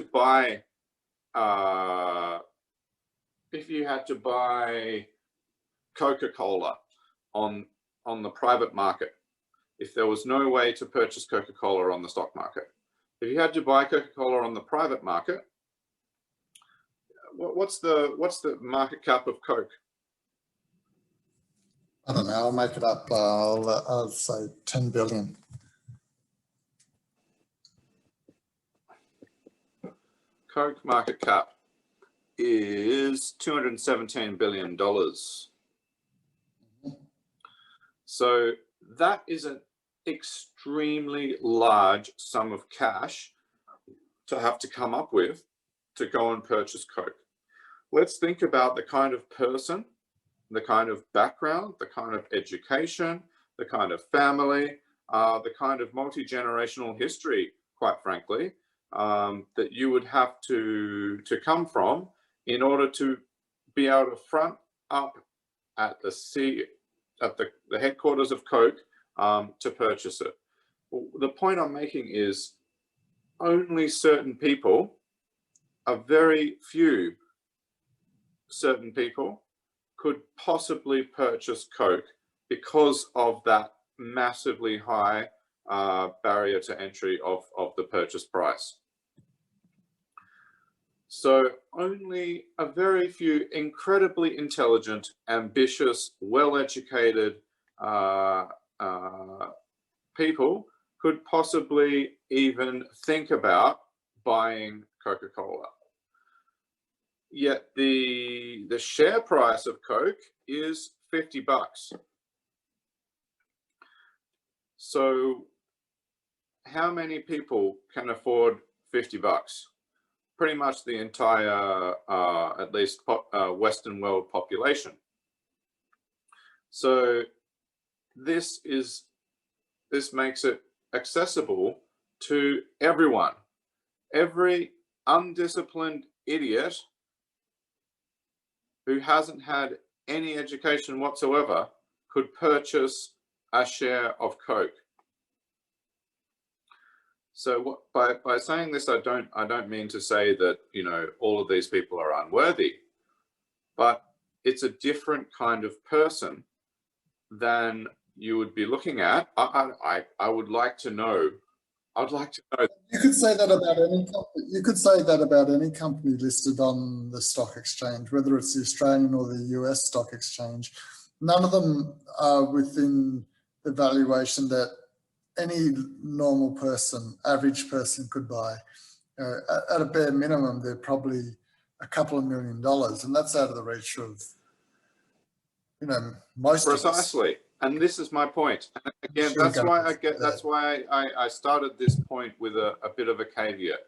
to buy Coca-Cola on the private market, if there was no way to purchase Coca-Cola on the stock market, if you had to buy Coca-Cola on the private market, what's the market cap of Coke? I don't know, I'll make it up. I'll say 10 billion. Coke market cap is $217 billion. So that is an extremely large sum of cash to have to come up with to go and purchase Coke. Let's think about the kind of person, the kind of background, the kind of education, the kind of family, the kind of multi-generational history, quite frankly, that you would have to come from in order to be able to front up at the headquarters of Coke to purchase it. The point I'm making is only certain people, a very few certain people, could possibly purchase Coke because of that massively high barrier to entry of the purchase price. So only a very few incredibly intelligent, ambitious, well-educated people could possibly even think about buying Coca-Cola. Yet the share price of Coke is $50. So how many people can afford $50? Pretty much the entire, at least Western world population. So this makes it accessible to everyone. Every undisciplined idiot who hasn't had any education whatsoever could purchase a share of Coke. So by saying this, I don't mean to say that, you know, all of these people are unworthy, but it's a different kind of person than you would be looking at. I would like to know. I'd like to know. You could say that about any company. You could say that about any company listed on the stock exchange, whether it's the Australian or the US stock exchange. None of them are within the valuation that any normal person, average person could buy. At a bare minimum, they're probably a couple of $1 million, and that's out of the reach of, you know, most precisely. of us. And this is my point. And again, Sure, that's why I started this point with a bit of a caveat.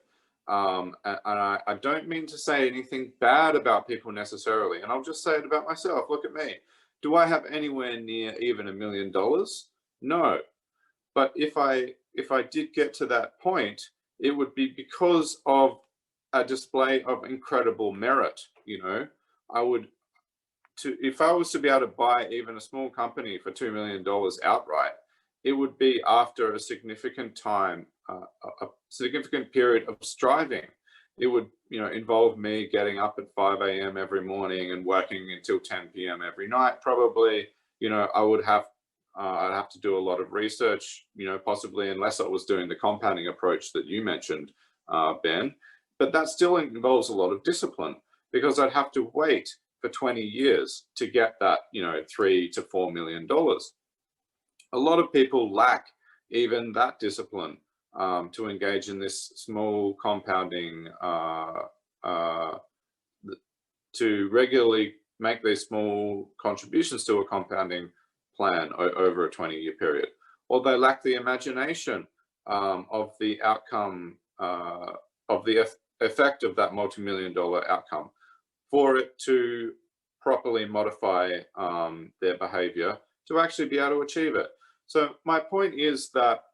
And I don't mean to say anything bad about people necessarily. And I'll just say it about myself. Look at me. Do I have anywhere near even $1 million? No. But if I did get to that point, it would be because of a display of incredible merit. You know, if I was to be able to buy even a small company for $2 million outright, it would be after a significant time, a significant period of striving. It would, you know, involve me getting up at 5 a.m. every morning and working until 10 p.m. every night. Probably, you know, I'd have to do a lot of research, you know, possibly, unless I was doing the compounding approach that you mentioned, Ben. But that still involves a lot of discipline, because I'd have to wait for 20 years to get that, you know, $3 to $4 million. A lot of people lack even that discipline to engage in this small compounding, to regularly make these small contributions to a compounding plan over a 20-year period. Or they lack the imagination of the outcome, of the effect of that multi-million-dollar outcome, for it to properly modify their behavior to actually be able to achieve it. So my point is that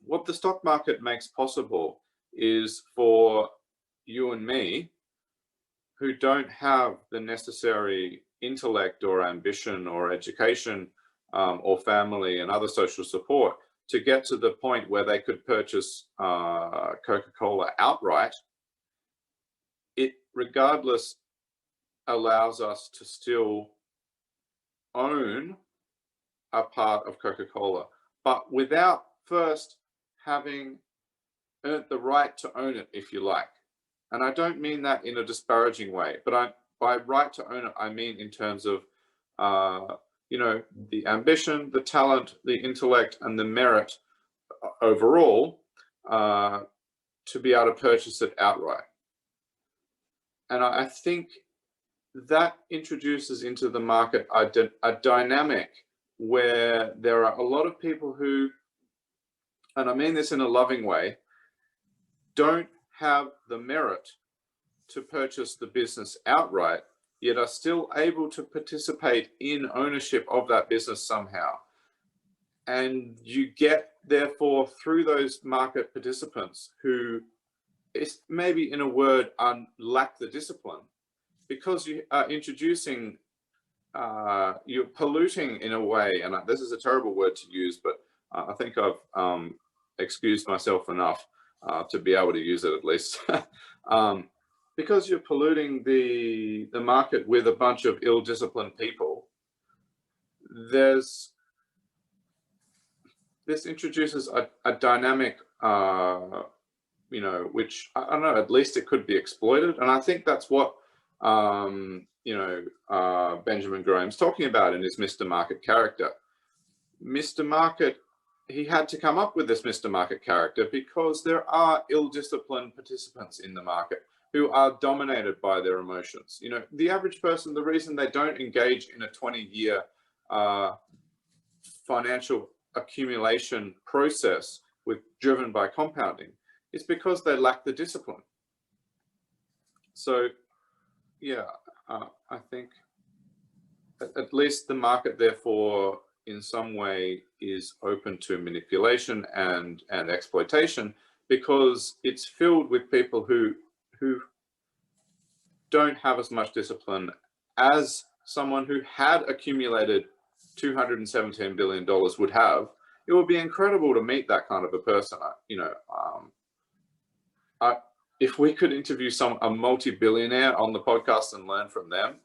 what the stock market makes possible is for you and me, who don't have the necessary intellect or ambition or education or family and other social support, to get to the point where they could purchase Coca-Cola outright. It regardless allows us to still own a part of Coca-Cola, but without first having earned the right to own it, if you like. And I don't mean that in a disparaging way, but by right to own it, I mean in terms of, you know, the ambition, the talent, the intellect, and the merit overall to be able to purchase it outright. And I think that introduces into the market a dynamic where there are a lot of people who, and I mean this in a loving way, don't have the merit to purchase the business outright, yet are still able to participate in ownership of that business somehow. And you get, therefore, through those market participants who, is maybe in a word, lack the discipline, because you are introducing, you're polluting in a way, and this is a terrible word to use, but I think I've excused myself enough to be able to use it at least. Because you're polluting the market with a bunch of ill-disciplined people, this introduces a dynamic, you know, which I don't know, at least it could be exploited. And I think that's what, you know, Benjamin Graham's talking about in his Mr. Market character. Mr. Market, he had to come up with this Mr. Market character because there are ill-disciplined participants in the market who are dominated by their emotions. You know, the average person, the reason they don't engage in a 20-year financial accumulation process driven by compounding is because they lack the discipline. So, yeah, I think at least the market, therefore, in some way is open to manipulation and exploitation, because it's filled with people who don't have as much discipline as someone who had accumulated $217 billion would have. It would be incredible to meet that kind of a person. If we could interview a multi-billionaire on the podcast and learn from them,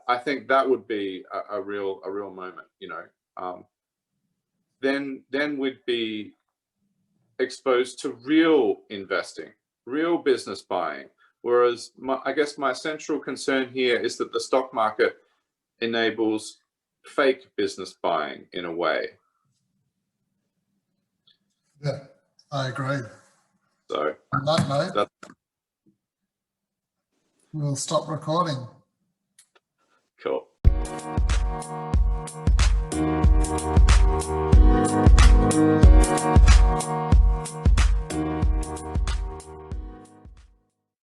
I think that would be a real moment. Then we'd be exposed to real investing, real business buying. Whereas I guess my central concern here is that the stock market enables fake business buying in a way. Yeah, I agree. So on that note, we'll stop recording. Cool.